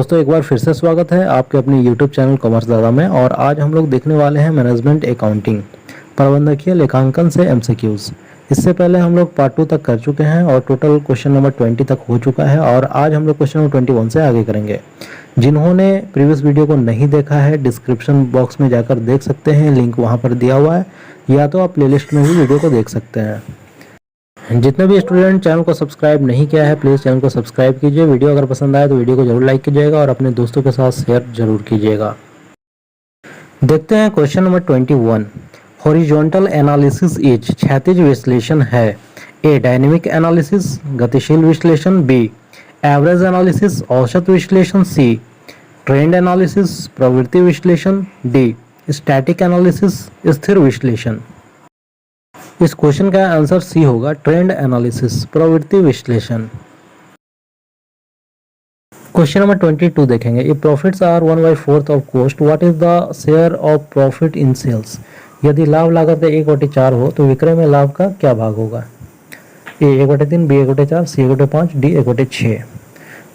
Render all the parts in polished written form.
दोस्तों एक बार फिर से स्वागत है आपके अपने यूट्यूब चैनल कॉमर्स दादा में। और आज हम लोग देखने वाले हैं मैनेजमेंट अकाउंटिंग प्रबंधकीय लेखांकन से एमसीक्यूज। इससे पहले हम लोग पार्ट 2 तक कर चुके हैं और टोटल क्वेश्चन नंबर 20 तक हो चुका है। और आज हम लोग क्वेश्चन नंबर 21 से आगे करेंगे। जिन्होंने प्रीवियस वीडियो को नहीं देखा है डिस्क्रिप्शन बॉक्स में जाकर देख सकते हैं, लिंक वहाँ पर दिया हुआ है, या तो आप प्लेलिस्ट में भी वीडियो को देख सकते हैं। जितने भी स्टूडेंट चैनल को सब्सक्राइब नहीं किया है प्लीज़ चैनल को सब्सक्राइब कीजिए। वीडियो अगर पसंद आए तो वीडियो को जरूर लाइक कीजिएगा और अपने दोस्तों के साथ शेयर जरूर कीजिएगा। देखते हैं question number 21। Horizontal analysis is क्षैतिज विश्लेषण है। ए डायनेमिक एनालिसिस गतिशील विश्लेषण, बी एवरेज एनालिसिस औसत विश्लेषण, सी ट्रेंड एनालिसिस प्रवृत्ति विश्लेषण, डी स्टैटिक एनालिसिस स्थिर विश्लेषण। इस क्वेश्चन का आंसर सी होगा, ट्रेंड एनालिसिस प्रवृत्ति विश्लेषण। क्वेश्चन नंबर 22 देखेंगे। If profits are 1/4 of cost what is the share of profit in sales. यदि लाभ लागत 1/4 हो तो विक्रय में लाभ का क्या भाग होगा। A 1/3, B 1/4, C 1/5, D 1/6।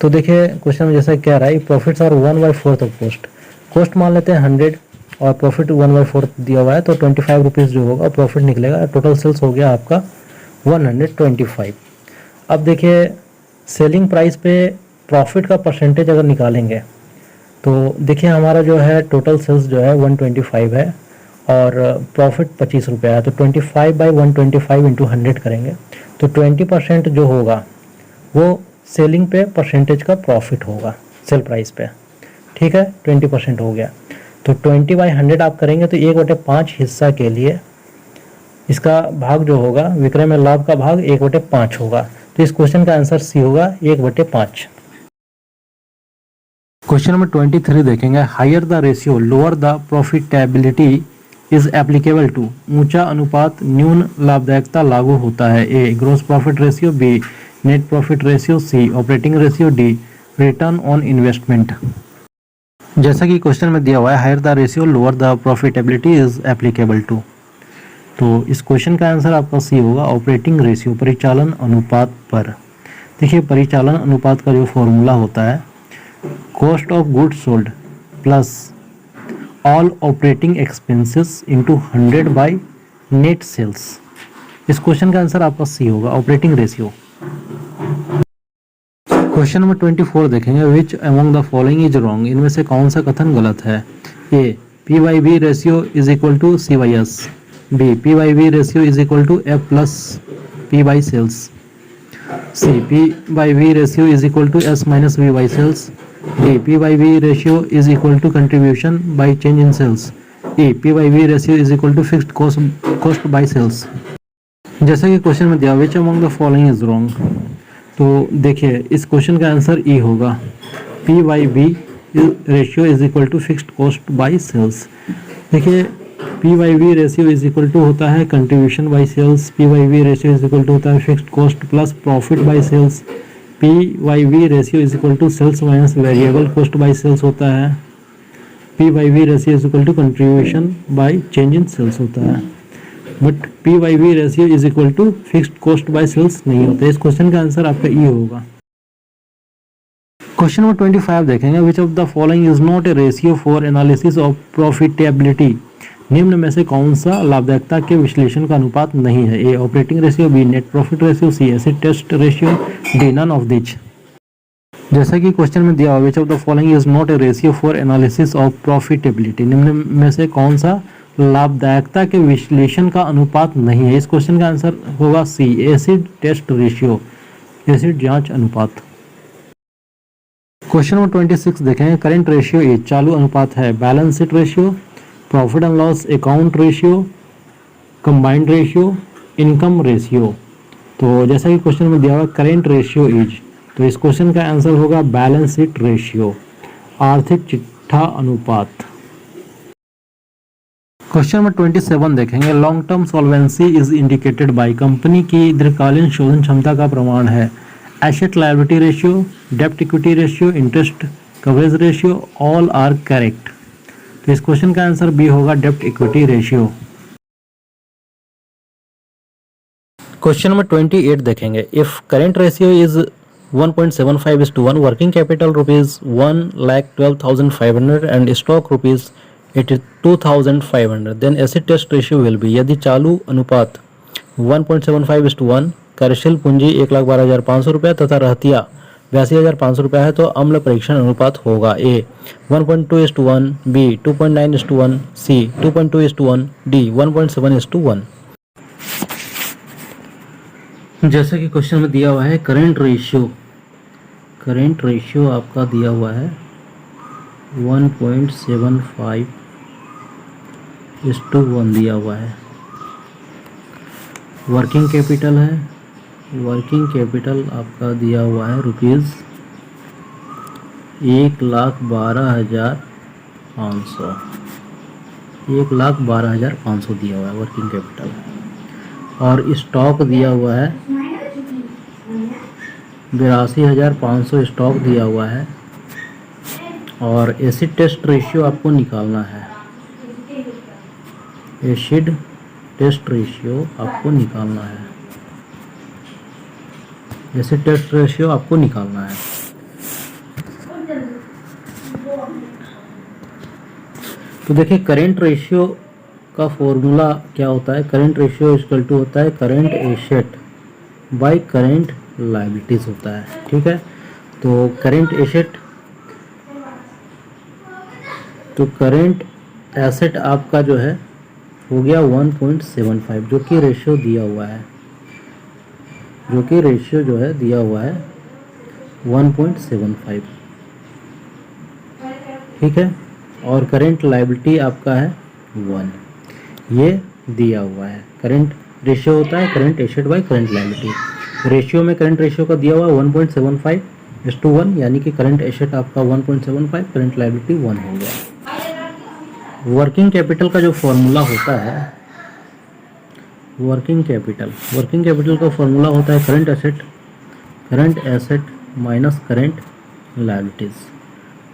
तो देखिए क्वेश्चन में जैसा कह रहा है profits are 1/4 of cost. Cost मान लेते हैं 100 और प्रॉफिट 1/4 दिया हुआ है तो 25 रुपीज़ जो होगा प्रॉफिट निकलेगा। टोटल सेल्स हो गया आपका 125। अब देखिए सेलिंग प्राइस पे प्रॉफिट का परसेंटेज अगर निकालेंगे तो देखिए हमारा जो है टोटल सेल्स जो है 125 है और प्रॉफिट 25 रुपये है। तो 25/125 इंटू 100 करेंगे तो 20% जो होगा वो सेलिंग पे परसेंटेज का प्रॉफिट होगा सेल प्राइस पे। ठीक है, 20% हो गया। तो 20/100 आप करेंगे तो 1/5 हिस्सा के लिए इसका भाग जो होगा विक्रय में लाभ का भाग 1/5 होगा। तो इस क्वेश्चन का आंसर सी होगा 1/5। क्वेश्चन नंबर 23 देखेंगे। Higher the ratio lower the profitability is applicable to. ऊंचा अनुपात न्यून लाभदायकता लागू होता है। A gross profit ratio, B net profit ratio, C operating ratio, D return on investment. जैसा कि क्वेश्चन में दिया हुआ है higher the ratio lower the profitability is applicable to. तो इस क्वेश्चन का आंसर आपका सी होगा ऑपरेटिंग रेशियो परिचालन अनुपात पर। देखिए परिचालन अनुपात का जो फॉर्मूला होता है cost of goods sold plus all operating expenses into 100 by net sales. इस क्वेश्चन का आंसर आपका सी होगा ऑपरेटिंग रेशियो। क्वेश्चन नंबर 24 देखेंगे। Which among the following is wrong. इनमें से कौन सा कथन गलत है। A P/B ratio is equal to C/S, B P/B ratio is equal to F plus P by sales, C P/B ratio is equal to S minus V by sales, D P/B ratio is equal to contribution by change in sales, E P/B ratio is equal to fixed cost by sales. जैसा कि question में दिया which among the following is wrong. तो देखिए इस question का answer E होगा P/B ratio is equal to fixed cost by sales. देखिए P/B ratio is equal to होता है contribution by sales, P/B ratio is equal to होता है fixed cost plus profit by sales, P/B ratio is equal to sales minus variable cost by sales होता है, P/B ratio is equal to contribution by change in sales होता है। But P/B ratio is equal to fixed cost by sales नहीं होता है। इस question का answer आपका ई होगा। क्वेश्चन नंबर 25 देखेंगे। विच of the following is not a ratio for analysis of profitability. निम्न में से कौन सा लाभदायकता के विश्लेषण का अनुपात नहीं है। A operating ratio, B net profit ratio, C acid test ratio, D none of these. जैसा कि क्वेश्चन में दिया हुआ which of the following is not a ratio for analysis of profitability. निम्न में से कौन सा लाभदायकता के विश्लेषण का अनुपात नहीं है। इस क्वेश्चन का आंसर होगा सी एसिड टेस्ट रेशियो, एसिड जांच अनुपात। क्वेश्चन नंबर 26 देखें। करंट रेशियो इज चालू अनुपात है balance sheet ratio, profit and loss account ratio, combined ratio, income ratio. तो जैसा कि क्वेश्चन में दिया हुआ करंट रेशियो इज, तो इस क्वेश्चन का आंसर होगा बैलेंस शीट रेशियो, आर्थिक चिट्ठा अनुपात। क्वेश्चन नंबर 27 देखेंगे। Long term solvency is indicated by. Company की दीर्घकालीन शोधन क्षमता का प्रमाण है एसेट लायबिलिटी रेशियो, डेब्ट equity ratio, interest coverage ratio, all are correct. तो इस क्वेश्चन का आंसर बी होगा डेब्ट इक्विटी रेशियो। क्वेश्चन नंबर 28 देखेंगे। If current ratio is 1.75:1, working capital rupees 1,12,500 and stock rupees 82,500, then acid test ratio will be, यदि चालू अनुपात 1.75:1, कार्यशील पूंजी 1,12,500 रुपये तथा रहतिया 82,500 रुपये है तो अम्ल परीक्षण अनुपात होगा ए 1.2:1, बी 2.9:1, सी 2.2:1, डी 1.7:1। जैसे कि क्वेश्चन में दिया हुआ है करेंट रेशियो आपका दिया हुआ है 1.75:1 दिया हुआ है। वर्किंग कैपिटल है, वर्किंग कैपिटल आपका दिया हुआ है रुपीज़ 1,12,500, 1,12,500 दिया हुआ है वर्किंग कैपिटल। और स्टॉक दिया हुआ है 82,500 स्टॉक दिया हुआ है। और एसिड टेस्ट रेशियो आपको निकालना है, एसिड टेस्ट रेशियो आपको निकालना है, एसिड टेस्ट रेशियो आपको निकालना है। तो देखिए करेंट रेशियो का फॉर्मूला क्या होता है, करेंट रेशियो इक्वल टू होता है current asset by current liabilities होता है। ठीक है, तो करेंट एसेट आपका जो है हो गया 1.75, जो कि रेशियो दिया हुआ है, जो कि रेशियो जो है दिया हुआ है 1.75। ठीक है, और करेंट लायबिलिटी आपका है 1, ये दिया हुआ है। करंट रेशियो होता है current asset by current liability. Ratio में करंट रेशियो का दिया हुआ 1.75:1, यानी कि करंट एसेट आपका 1.75, करंट लायबिलिटी 1 हो गया। वर्किंग कैपिटल का जो फॉर्मूला होता है, वर्किंग कैपिटल का फॉर्मूला होता है current asset minus current liabilities.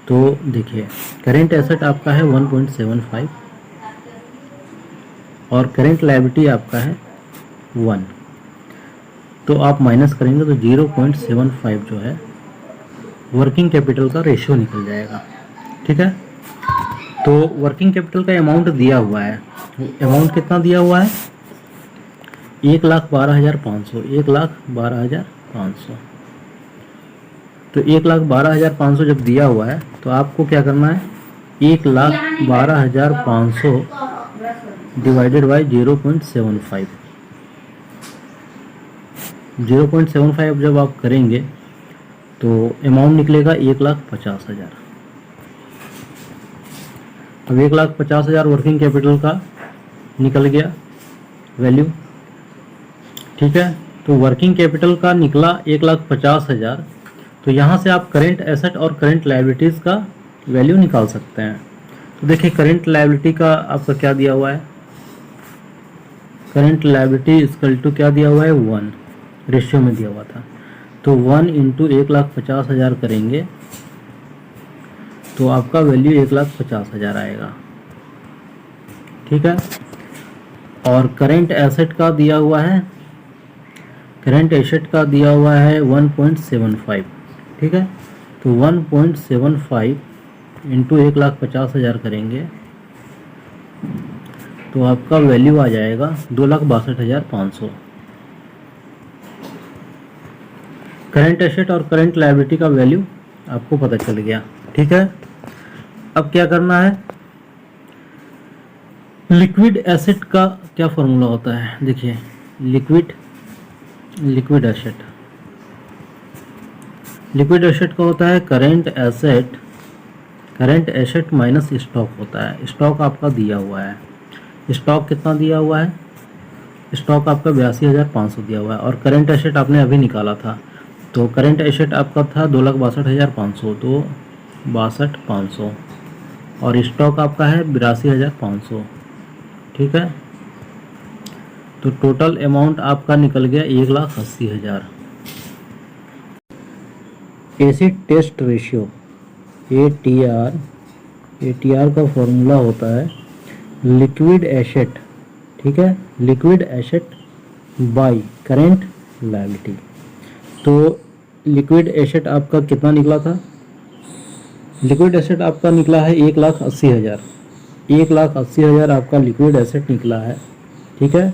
तो देखिए करंट एसेट आपका है 1.75 और करंट लायबिलिटी आपका है 1, तो आप माइनस करेंगे तो 0.75 जो है वर्किंग कैपिटल का रेशियो निकल जाएगा। ठीक है, तो वर्किंग कैपिटल का अमाउंट दिया हुआ है, अमाउंट कितना दिया हुआ है 1,12,500, 1,12,500। तो 1,12,500 जब दिया हुआ है तो आपको क्या करना है 1,12,500 डिवाइडेड बाई 0.75, 0.75 जब आप करेंगे तो अमाउंट निकलेगा 1,50,000। अब 1,50,000 वर्किंग कैपिटल का निकल गया वैल्यू। ठीक है, तो वर्किंग कैपिटल का निकला 1,50,000, तो यहाँ से आप करेंट एसेट और करेंट लायबिलिटीज़ का वैल्यू निकाल सकते हैं। तो देखिए करेंट लायबिलिटी का आपका क्या दिया हुआ है, करंट लायबिलिटी इक्वल टू क्या दिया हुआ है 1, रेशियो में दिया हुआ था। तो 1 इंटू 1,50,000 करेंगे तो आपका वैल्यू 1,50,000 आएगा। ठीक है, और करंट एसेट का दिया हुआ है, करंट एसेट का दिया हुआ है 1.75। ठीक है, तो 1.75 इंटू 1,50,000 करेंगे तो आपका वैल्यू आ जाएगा 2,62,500। करंट एसेट और करंट लायबिलिटी का वैल्यू आपको पता चल गया। ठीक है, अब क्या करना है, लिक्विड एसेट का क्या फॉर्मूला होता है। देखिए लिक्विड एसेट का होता है करंट एसेट माइनस स्टॉक होता है। स्टॉक आपका दिया हुआ है, स्टॉक कितना दिया हुआ है, स्टॉक आपका 82,500 दिया हुआ है। और करंट एसेट आपने अभी निकाला था, तो करंट एसेट आपका था 2,62,500, तो 62,500 और स्टॉक आपका है 82,500। ठीक है, तो टोटल अमाउंट आपका निकल गया 1,80,000। एसिड टेस्ट रेशियो ATR का फॉर्मूला होता है लिक्विड एसेट। ठीक है, liquid asset by current liability. तो लिक्विड एसेट आपका कितना निकला था? लिक्विड एसेट आपका निकला है 1,80,000। 1,80,000 आपका लिक्विड एसेट निकला है, ठीक है।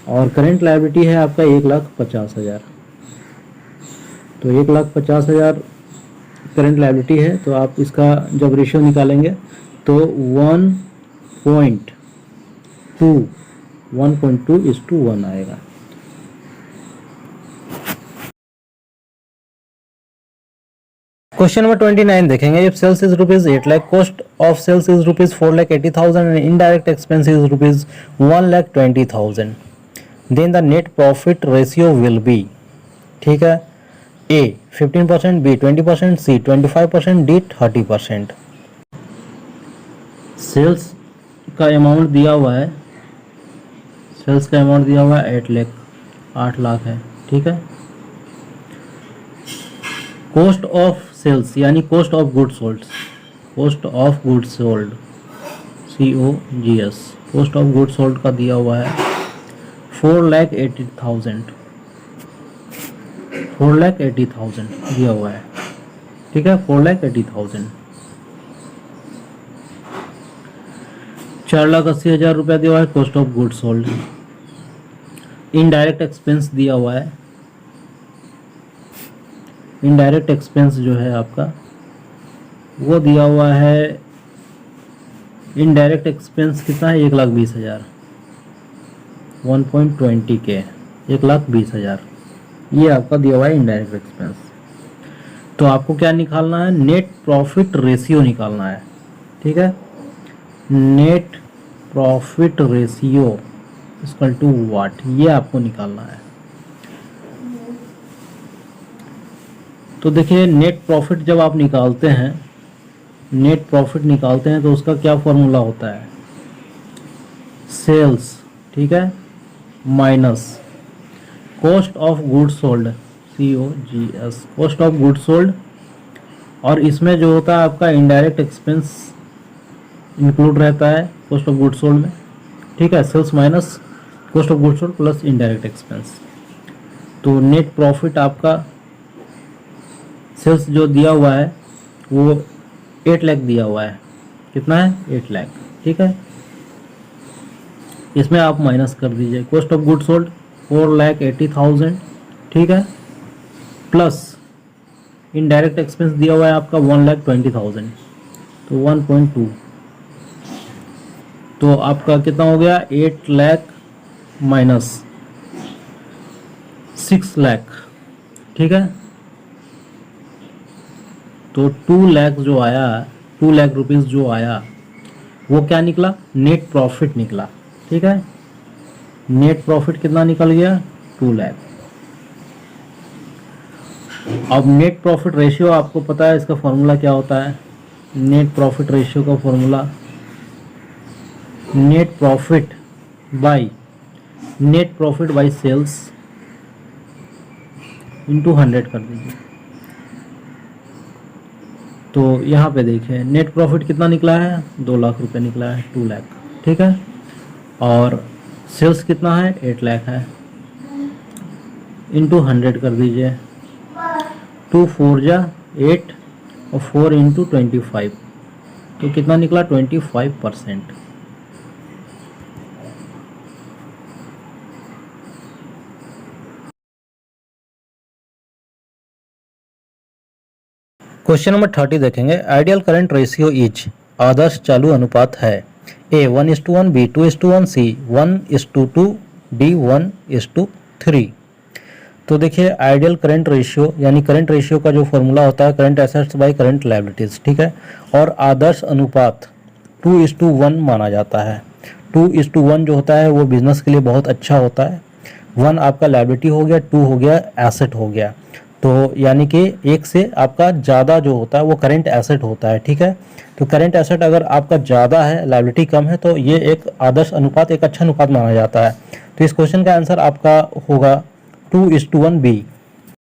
और करेंट लायबिलिटी है आपका 1,50,000। तो 1,50,000 करेंट लायबिलिटी है, तो आप इसका जब रेशियो निकालेंगे तो 1.2 आएगा। क्वेश्चन नंबर 29 देखेंगे। If sales is rupees 8 lakh, cost of sales is rupees 4,80,000 and indirect expense is rupees 1,20,000, then the net profit ratio will be, ठीक है, A 15%, B 20%, C 25%, D 30%। Sales का अमाउंट दिया हुआ है, सेल्स का अमाउंट दिया हुआ है 8 लाख है, ठीक है। कॉस्ट ऑफ सेल्स यानी cost of goods sold, cost of goods sold COGS, cost of goods sold का दिया हुआ है 4,80,000, 4,80,000 दिया हुआ है, ठीक है। 4,80,000, 4,80,000 रुपया दिया हुआ है cost of goods sold. Indirect expense दिया हुआ है, इनडायरेक्ट एक्सपेंस जो है आपका वो दिया हुआ है, इनडायरेक्ट एक्सपेंस कितना है 1,20,000, 1.20K, 1,20,000, ये आपका दिया हुआ है इनडायरेक्ट एक्सपेंस। तो आपको क्या निकालना है? नेट प्रॉफिट रेशियो निकालना है, ठीक है। Net profit ratio equal to what, ये आपको निकालना है। तो देखिए नेट प्रॉफिट जब आप निकालते हैं, नेट प्रॉफिट निकालते हैं तो उसका क्या फॉर्मूला होता है? सेल्स, ठीक है, minus cost of goods sold COGS, cost of goods sold, और इसमें जो होता है आपका इनडायरेक्ट एक्सपेंस इंक्लूड रहता है कॉस्ट ऑफ गुड्स सोल्ड में, ठीक है। Sales minus cost of goods sold plus indirect expense. तो नेट प्रॉफिट आपका सेल्स जो दिया हुआ है वो 8 लाख दिया हुआ है, कितना है 8 लाख, ठीक है। इसमें आप माइनस कर दीजिए कॉस्ट ऑफ गुड्स सोल्ड 4,80,000, ठीक है, प्लस इनडायरेक्ट एक्सपेंस दिया हुआ है आपका 1,20,000, तो 1.2, तो आपका कितना हो गया 8 लाख माइनस 6 लाख, ठीक है। तो 2 लाख जो आया, 2 लाख रुपीस जो आया वो क्या निकला? नेट प्रॉफिट निकला, ठीक है। नेट प्रॉफिट कितना निकल गया? 2 लाख। अब नेट प्रॉफिट रेशियो आपको पता है इसका फॉर्मूला क्या होता है? नेट प्रॉफिट रेशियो का formula net profit by sales into 100 कर दीजिए। तो यहाँ पे देखिए नेट प्रॉफिट कितना निकला है? 2 लाख रुपए निकला है, 2 लाख, ठीक है। और सेल्स कितना है? 8 लाख है, इंटू 100 कर दीजिए। 2 4 जा 8 और 4 इंटू 25, तो कितना निकला? 25%। क्वेश्चन नंबर 30 देखेंगे। आइडियल करंट रेशियो इज, आदर्श चालू अनुपात है A 1:1, B 2:1, C 1:2, D 1:3। तो देखिए आइडियल करंट रेशियो यानी करंट रेशियो का जो फॉर्मूला होता है current assets by current liabilities, ठीक है। और आदर्श अनुपात 2:1 माना जाता है। 2:1 जो होता है वो बिजनेस के लिए बहुत अच्छा होता है। 1 आपका लायबिलिटी हो गया, 2 हो गया एसेट हो गया। तो यानी कि 1 से आपका ज़्यादा जो होता है वो करंट एसेट होता है, ठीक है। तो करंट एसेट अगर आपका ज़्यादा है, लायबिलिटी कम है, तो ये एक आदर्श अनुपात, एक अच्छा अनुपात माना जाता है। तो इस क्वेश्चन का आंसर आपका होगा 2:1 B।